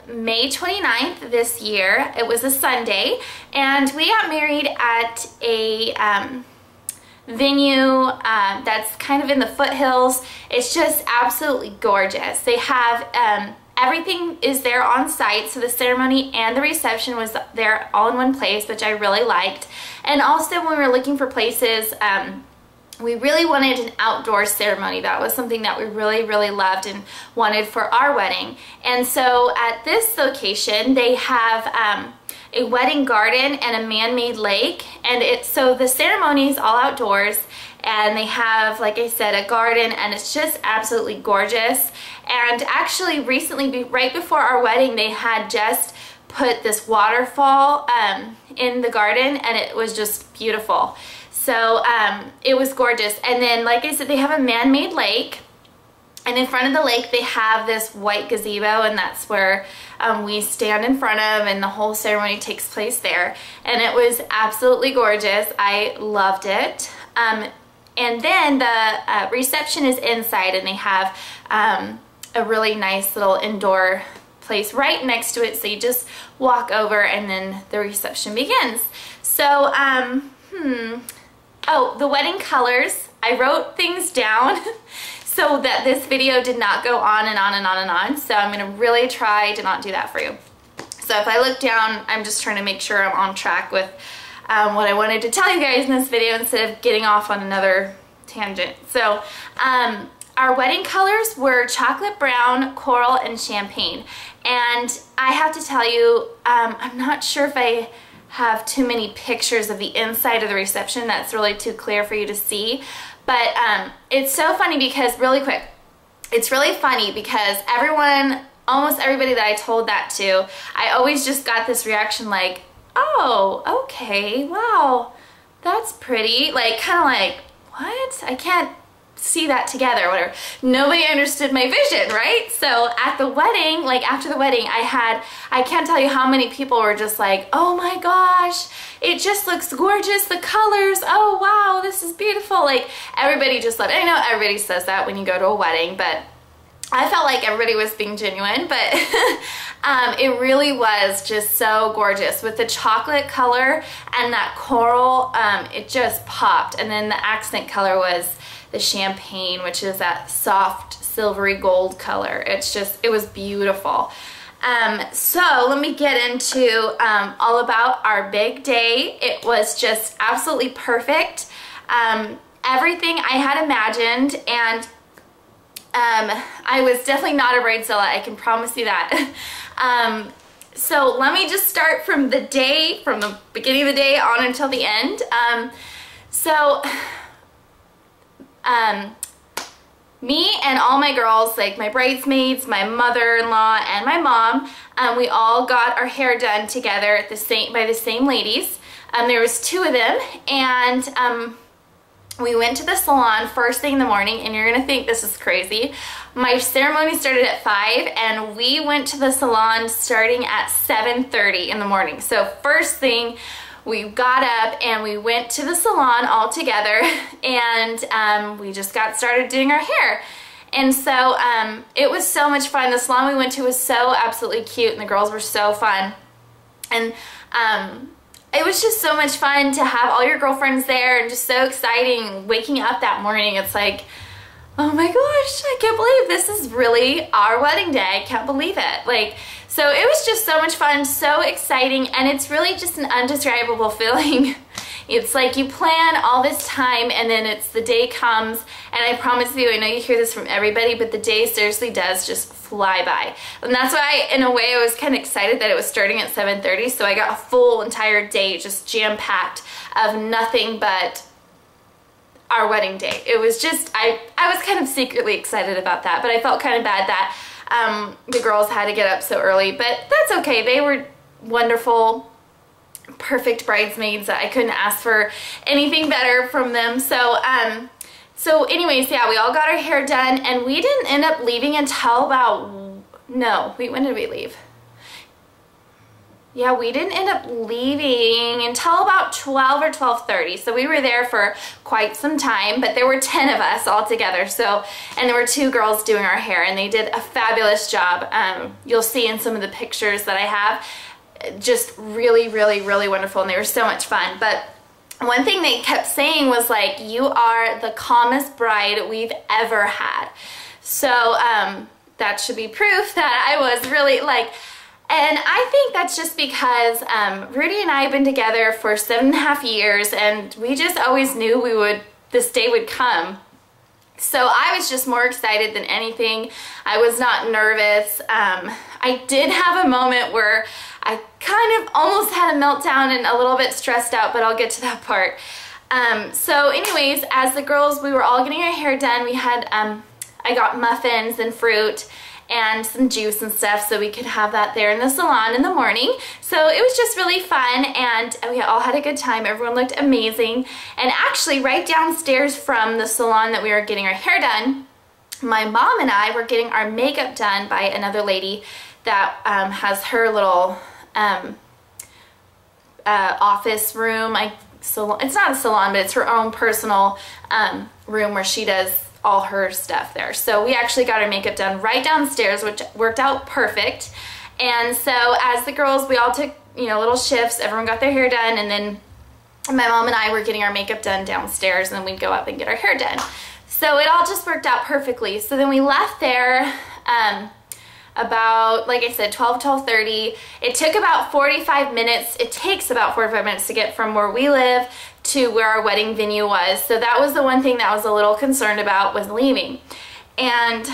May 29th this year. It was a Sunday, and we got married at a venue that's kind of in the foothills. It's just absolutely gorgeous. They have everything is there on site, so the ceremony and the reception was there all in one place, which I really liked. And also when we were looking for places, we really wanted an outdoor ceremony. That was something that we really, really loved and wanted for our wedding. And so at this location, they have a wedding garden and a man-made lake. And so the ceremony is all outdoors, and they have, like I said, a garden, and it's just absolutely gorgeous. And actually recently, right before our wedding, they had just put this waterfall in the garden, and it was just beautiful. So it was gorgeous. And then, like I said, they have a man-made lake, and in front of the lake they have this white gazebo, and that's where we stand in front of, and the whole ceremony takes place there. And it was absolutely gorgeous. I loved it. And then the reception is inside, and they have a really nice little indoor place right next to it, so you just walk over and then the reception begins. So oh, the wedding colors, I wrote things down so that this video did not go on and on and on and on, so I'm going to really try to not do that for you. So if I look down, I'm just trying to make sure I'm on track with what I wanted to tell you guys in this video instead of getting off on another tangent. So our wedding colors were chocolate brown, coral, and champagne. And I have to tell you, I'm not sure if I have too many pictures of the inside of the reception that's really too clear for you to see. But it's so funny because, really quick, it's really funny because everyone, almost everybody that I told that to, I always just got this reaction like, oh, okay, wow, that's pretty. Like, kind of like, what? I can't see that together, or whatever. Nobody understood my vision, right? So at the wedding, like after the wedding, I can't tell you how many people were just like, oh my gosh, it just looks gorgeous, the colors, oh wow, this is beautiful. Like, everybody just loved it. I know everybody says that when you go to a wedding, but I felt like everybody was being genuine, but it really was just so gorgeous with the chocolate color and that coral. It just popped. And then the accent color was the champagne, which is that soft silvery gold color. It's just, it was beautiful. So let me get into all about our big day. It was just absolutely perfect. Everything I had imagined, and I was definitely not a bridezilla, I can promise you that. So let me just start from the day, from the beginning of the day on until the end. Me and all my girls, like my bridesmaids, my mother-in-law, and my mom, we all got our hair done together at by the same ladies. There was two of them, and we went to the salon first thing in the morning, and you're gonna think this is crazy. My ceremony started at 5, and we went to the salon starting at 7:30 in the morning. So first thing, we got up and we went to the salon all together, and we just got started doing our hair. And so it was so much fun. The salon we went to was so absolutely cute, and the girls were so fun. And it was just so much fun to have all your girlfriends there, and just so exciting. Waking up that morning, it's like, oh my gosh, I can't believe this is really our wedding day. I can't believe it. Like, so it was just so much fun, so exciting, and it's really just an undescribable feeling. It's like you plan all this time, and then the day comes, and I promise you, I know you hear this from everybody, but the day seriously does just fly by. And that's why, in a way, I was kind of excited that it was starting at 7:30, so I got a full entire day just jam-packed of nothing but our wedding day. It was just, I was kind of secretly excited about that, but I felt kind of bad that the girls had to get up so early, but that's okay. They were wonderful, perfect bridesmaids. I couldn't ask for anything better from them. So anyways, yeah, we all got our hair done, and we didn't end up leaving until about, no, when did we leave? yeah, we didn't end up leaving until about 12 or 12:30. So we were there for quite some time, but there were 10 of us all together. So, and there were 2 girls doing our hair, and they did a fabulous job. You'll see in some of the pictures that I have, just really, really, really wonderful, and they were so much fun. But one thing they kept saying was like, you are the calmest bride we've ever had. So that should be proof that I was really like, and I think that's just because Rudy and I have been together for 7.5 years, and we just always knew this day would come. So I was just more excited than anything. I was not nervous. I did have a moment where I kind of almost had a meltdown and a little bit stressed out, but I'll get to that part. So anyways, as the girls, we were all getting our hair done. We had, I got muffins and fruit and some juice and stuff so we could have that there in the salon in the morning. So it was just really fun, and we all had a good time. Everyone looked amazing. And actually right downstairs from the salon that we were getting our hair done, my mom and I were getting our makeup done by another lady that has her little office room. It's not a salon, but it's her own personal room where she does all her stuff there. So we actually got our makeup done right downstairs, which worked out perfect. And so as the girls, we all took, you know, little shifts, everyone got their hair done, and then my mom and I were getting our makeup done downstairs, and then we'd go up and get our hair done. So it all just worked out perfectly. So then we left there about, like I said, 12:30. It took about 45 minutes. It takes about 45 minutes to get from where we live to where our wedding venue was. So that was the one thing that I was a little concerned about, was leaving. And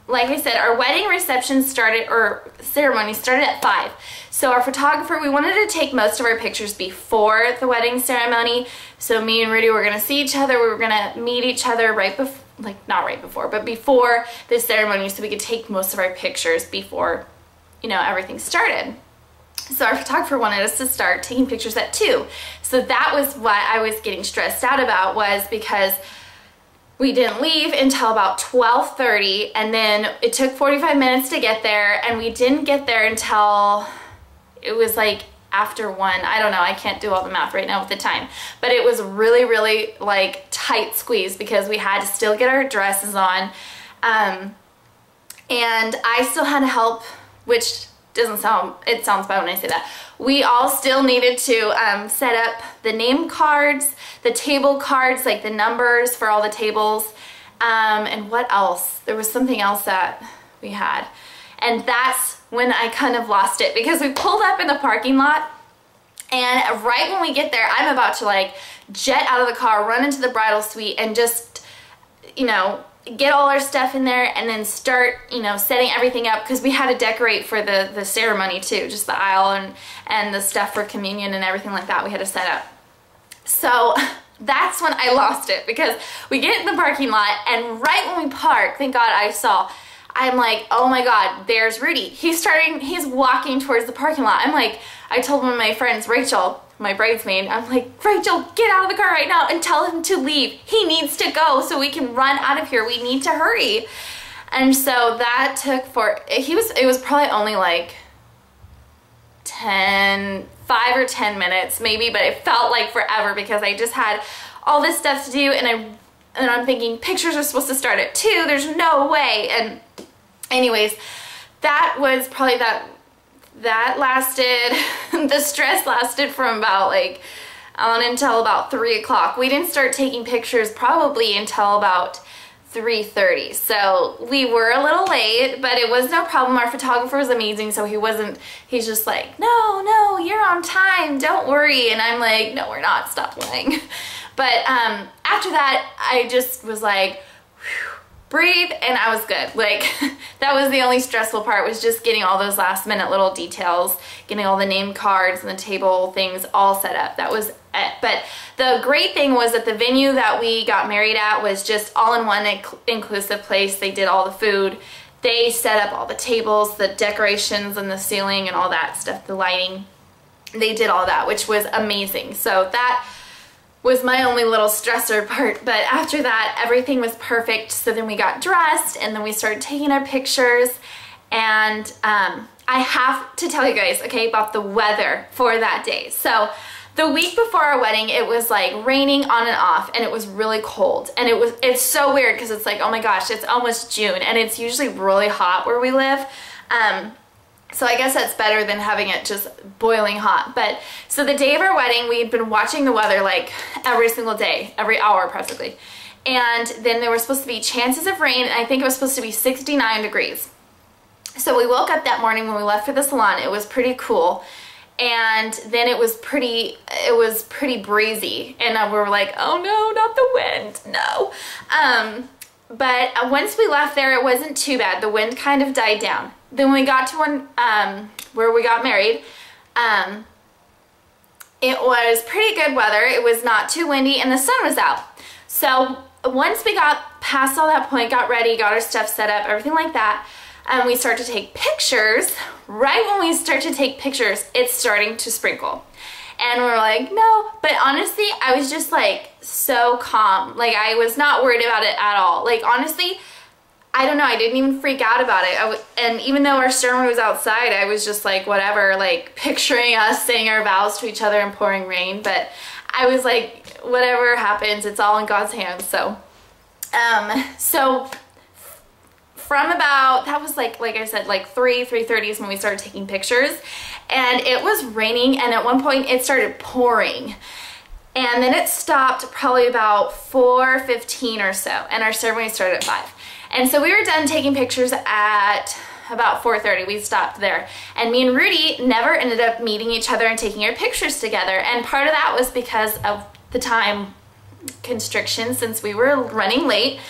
like I said, our wedding reception started, or ceremony started at 5. So our photographer, we wanted to take most of our pictures before the wedding ceremony. So me and Rudy were gonna see each other. We were gonna meet each other right before, like not right before, but before the ceremony, so we could take most of our pictures before, you know, everything started. So our photographer wanted us to start taking pictures at 2. So that was what I was getting stressed out about, was because we didn't leave until about 12:30, and then it took 45 minutes to get there, and we didn't get there until it was like after 1. I don't know, I can't do all the math right now with the time, but it was really, really like tight squeeze because we had to still get our dresses on, and I still had to help, which doesn't sound, it sounds bad when I say that. We all still needed to set up the name cards, the table cards, like the numbers for all the tables, and what else? There was something else that we had, and that's when I kind of lost it, because we pulled up in the parking lot, and right when we get there, I'm about to like jet out of the car, run into the bridal suite, and just, you know, get all our stuff in there, and then start, you know, setting everything up, because we had to decorate for the ceremony too, just the aisle and the stuff for communion and everything like that we had to set up. So that's when I lost it, because we get in the parking lot, and right when we park, thank God I saw, I'm like, oh my God, there's Rudy. He's walking towards the parking lot. I'm like, I told one of my friends, Rachel, my bridesmaid, I'm like, Rachel, get out of the car right now and tell him to leave. He needs to go so we can run out of here. We need to hurry. And so that took it was probably only like 5 or 10 minutes maybe, but it felt like forever, because I just had all this stuff to do, and I'm thinking pictures are supposed to start at 2. There's no way. And anyways, that was probably that lasted, the stress lasted from about like on until about 3 o'clock. We didn't start taking pictures probably until about 3:30. So we were a little late, but it was no problem. Our photographer was amazing, so he's just like, no, you're on time, don't worry. And I'm like, no, we're not, stop lying. But after that, I just was like, whew, breathe, and I was good. Like, that was the only stressful part, was just getting all those last minute little details, getting all the name cards and the table things all set up. That was it. But the great thing was that the venue that we got married at was just all in one inclusive place. They did all the food. They set up all the tables, the decorations and the ceiling and all that stuff, the lighting. They did all that, which was amazing. So that was my only little stressor part, but after that everything was perfect. So then we got dressed, and then we started taking our pictures, And I have to tell you guys, okay, about the weather for that day. So the week before our wedding, it was like raining on and off, and it was really cold. And it's so weird because it's like, oh my gosh, it's almost June, and it's usually really hot where we live. So I guess that's better than having it just boiling hot. But so the day of our wedding, we had been watching the weather like every single day, every hour practically. And then there were supposed to be chances of rain, and I think it was supposed to be 69 degrees. So we woke up that morning when we left for the salon. It was pretty cool. And then it was pretty breezy. And we were like, oh no, not the wind, no. But once we left there, it wasn't too bad. The wind kind of died down. Then when we got to where we got married, it was pretty good weather. It was not too windy, and the sun was out. So once we got past all that point, got ready, got our stuff set up, everything like that, we start to take pictures. Right when we start to take pictures, it's starting to sprinkle. And we're like, no. But honestly, I was just like so calm. Like, I was not worried about it at all. Like, honestly, I don't know, I didn't even freak out about it. And even though our ceremony was outside, I was just like, whatever, like picturing us saying our vows to each other and pouring rain. But I was like, whatever happens, it's all in God's hands. So, from about, that was like I said, like 3:30 is when we started taking pictures. And it was raining, and at one point it started pouring. And then it stopped probably about 4:15 or so, and our ceremony started at 5. And so we were done taking pictures at about 4:30. We stopped there. And me and Rudy never ended up meeting each other and taking our pictures together. And part of that was because of the time constriction, since we were running late.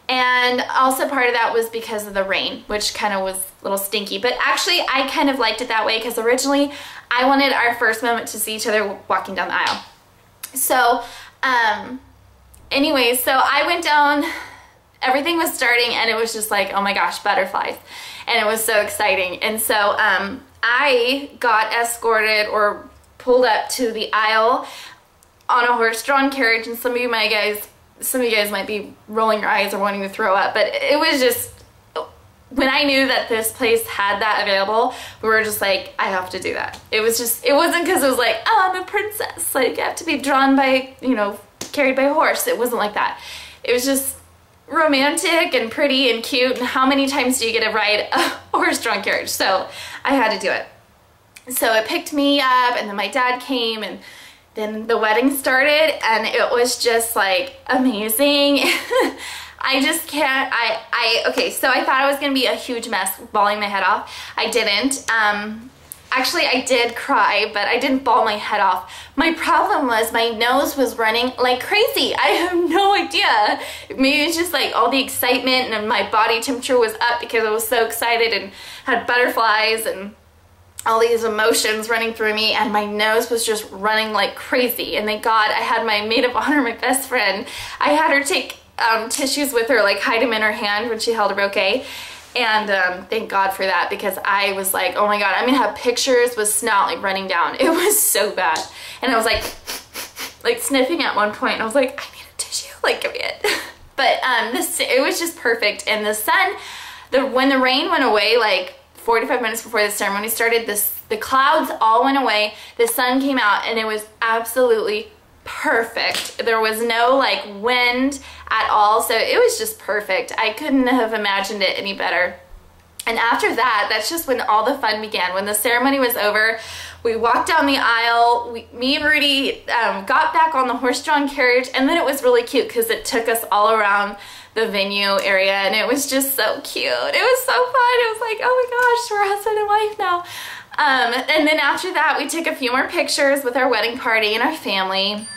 And also part of that was because of the rain, which kind of was a little stinky. But actually, I kind of liked it that way because originally I wanted our first moment to see each other walking down the aisle. So, anyways, so I went down, everything was starting, and it was just like, oh my gosh, butterflies. And it was so exciting. And so I got escorted or pulled up to the aisle on a horse-drawn carriage, and some of you guys might be rolling your eyes or wanting to throw up, but it was just, when I knew that this place had that available, we were just like, I have to do that. It was just, it wasn't because it was like, oh, I'm a princess, like, I have to be drawn by, you know, carried by a horse. It wasn't like that. It was just romantic and pretty and cute, and how many times do you get to ride a horse-drawn carriage? So I had to do it. So it picked me up, and then my dad came, and then the wedding started, and it was just like amazing. I just can't, okay, so I thought it was gonna be a huge mess bawling my head off. I didn't. Actually, I did cry, but I didn't bawl my head off. My problem was my nose was running like crazy. I have no idea. Maybe it's just like all the excitement, and my body temperature was up because I was so excited and had butterflies and all these emotions running through me, and my nose was just running like crazy. And thank God I had my maid of honor, my best friend. I had her take tissues with her, like hide them in her hand when she held a bouquet. And thank God for that, because I was like, oh my God, I'm gonna have pictures with snot like running down. It was so bad. And I was like sniffing at one point, and I was like, I need a tissue, like give me it. But it was just perfect. And the sun, when the rain went away, like 45 minutes before the ceremony started, the clouds all went away, the sun came out, and it was absolutely perfect. There was no like wind at all, so it was just perfect. I couldn't have imagined it any better. And after that, that's just when all the fun began. When the ceremony was over, we walked down the aisle, me and Rudy got back on the horse-drawn carriage, and then it was really cute because it took us all around the venue area, and it was just so cute. It was so fun. It was like, oh my gosh, we're husband and wife now. And then after that, we took a few more pictures with our wedding party and our family.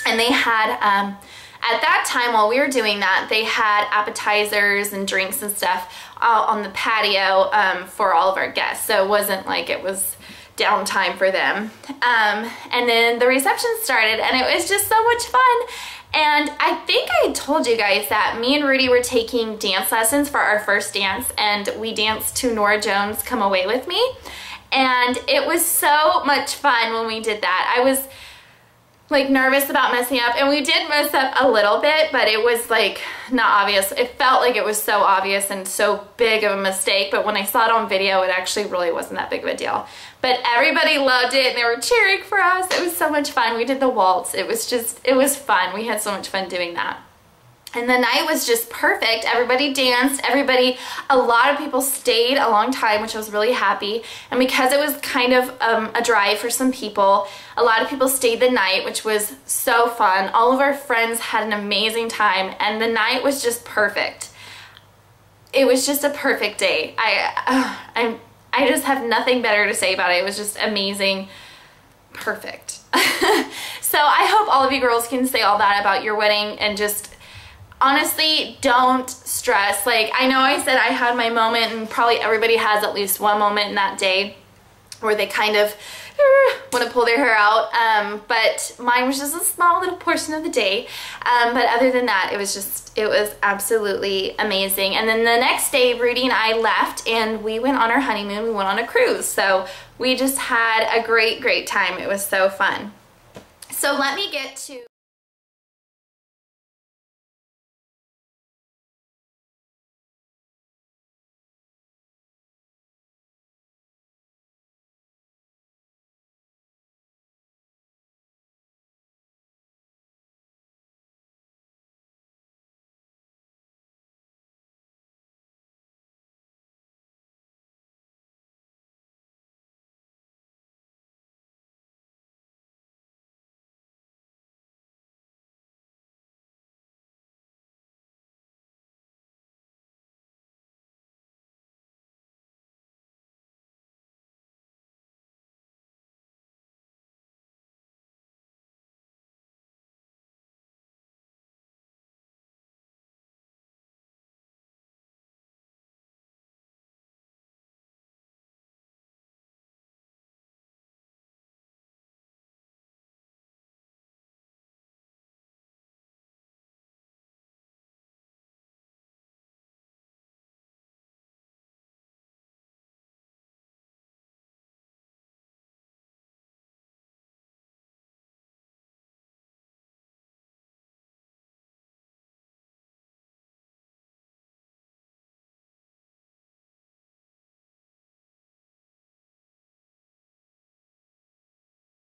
And they had, at that time while we were doing that, they had appetizers and drinks and stuff on the patio for all of our guests. So it wasn't like it was downtime for them. And then the reception started, and it was just so much fun. And I think I told you guys that me and Rudy were taking dance lessons for our first dance, and we danced to Norah Jones' Come Away With Me. And it was so much fun when we did that. like nervous about messing up, and we did mess up a little bit, but it was like not obvious. It felt like it was so obvious and so big of a mistake, but when I saw it on video, it actually really wasn't that big of a deal. But everybody loved it and they were cheering for us. It was so much fun. We did the waltz. It was fun. We had so much fun doing that. And the night was just perfect. Everybody danced, a lot of people stayed a long time, which I was really happy. And because it was kind of a drive for some people, a lot of people stayed the night, which was so fun. All of our friends had an amazing time, and the night was just perfect. It was just a perfect day. I just have nothing better to say about it. It was just amazing, perfect. So I hope all of you girls can say all that about your wedding, and just honestly, don't stress. Like, I know I said I had my moment, and probably everybody has at least one moment in that day where they kind of want to pull their hair out, but mine was just a small little portion of the day. But other than that, it was absolutely amazing. And then the next day, Rudy and I left and we went on our honeymoon. We went on a cruise. So we just had a great time. It was so fun. So let me get to